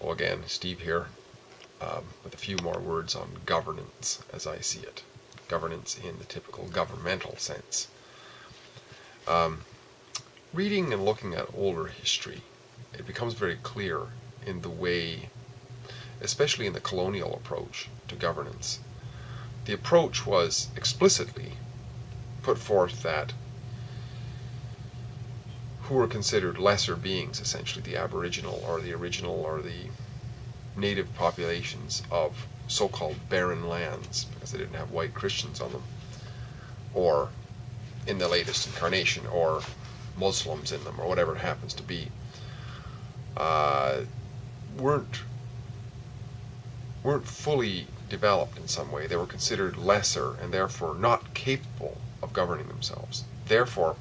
Well, again, Steve here, with a few more words on governance as I see it. Governance in the typical governmental sense. Reading and looking at older history, it becomes very clear in the way, especially in the colonial approach to governance. The approach was explicitly put forth that who were considered lesser beings, essentially the aboriginal or the original or the native populations of so-called barren lands, because they didn't have white Christians on them, or in the latest incarnation, or Muslims in them, or whatever it happens to be, weren't fully developed in some way. They were considered lesser and therefore not capable of governing themselves. Therefore,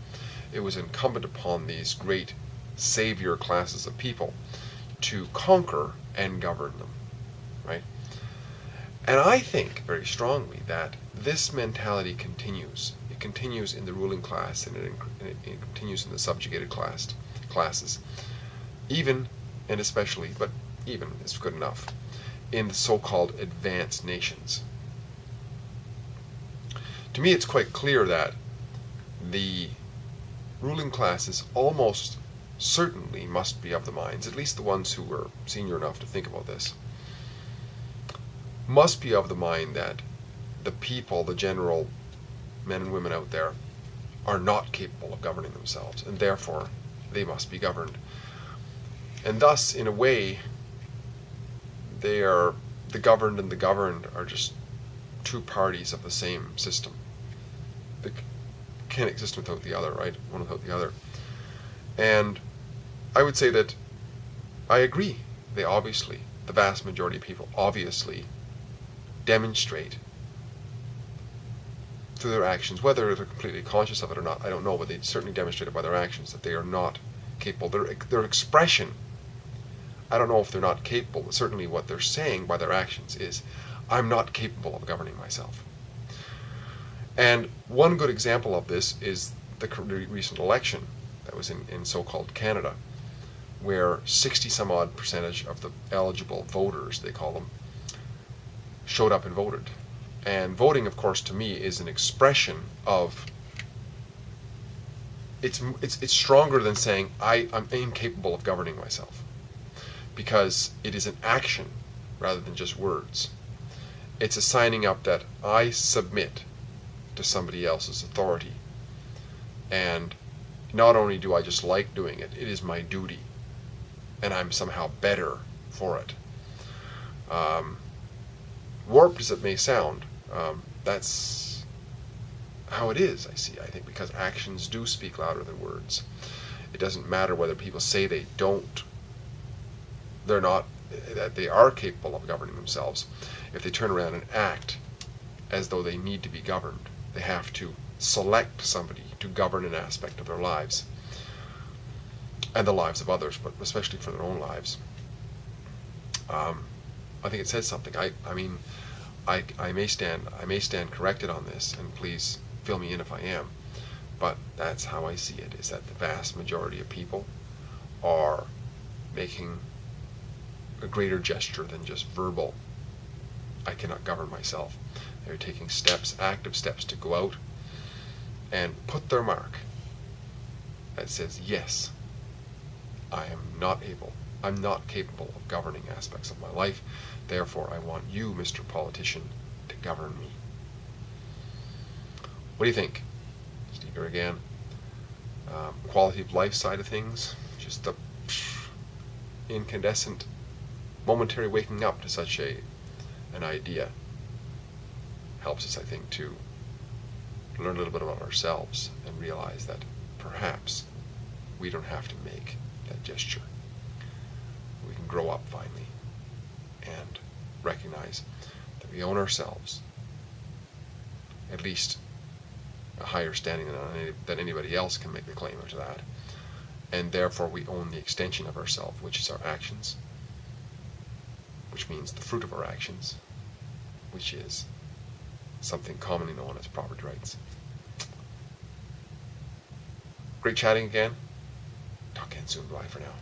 it was incumbent upon these great savior classes of people to conquer and govern them, right? And I think very strongly that this mentality continues. It continues in the ruling class, and it continues in the subjugated classes, even and especially, but even is good enough, in the so-called advanced nations. To me, it's quite clear that the ruling classes almost certainly must be of the minds, at least the ones who were senior enough to think about this, must be of the mind that the people, the general men and women out there, are not capable of governing themselves, and therefore they must be governed. And thus, in a way, the governed and the governed are just two parties of the same system. They can't exist without the other, right? One without the other. And I would say that I agree. They obviously, the vast majority of people obviously demonstrate through their actions, whether they're completely conscious of it or not, I don't know, but they certainly demonstrate it by their actions that they are not capable. Their expression, I don't know if they're not capable, but certainly what they're saying by their actions is, I'm not capable of governing myself. And one good example of this is the recent election that was in so-called Canada, where 60-some-odd% of the eligible voters, they call them, showed up and voted. And voting, of course, to me is an expression of, it's stronger than saying I'm incapable of governing myself, because it is an action rather than just words. It's a signing up that I submit to somebody else's authority, and not only do I just like doing it, it is my duty, and I'm somehow better for it. Warped as it may sound, that's how it is, I think, because actions do speak louder than words. It doesn't matter whether people say they're not, that they are capable of governing themselves. If they turn around and act as though they need to be governed, they have to select somebody to govern an aspect of their lives and the lives of others, but especially for their own lives. I think it says something. I mean, I may stand corrected on this, and please fill me in if I am, but that's how I see it, is that the vast majority of people are making a greater gesture than just verbal, I cannot govern myself. They're taking steps, active steps, to go out and put their mark that says, yes, I'm not capable of governing aspects of my life, therefore I want you, Mr. Politician, to govern me. What do you think? Steve here again. Quality of life side of things, just the incandescent momentary waking up to such an idea helps us, I think, to learn a little bit about ourselves and realize that perhaps we don't have to make that gesture. We can grow up finally and recognize that we own ourselves, at least a higher standing than anybody else can make the claim to that, and therefore we own the extension of ourselves, which is our actions, which means the fruit of our actions, which is something commonly known as property rights. Great chatting again. Talk again soon. Bye for now.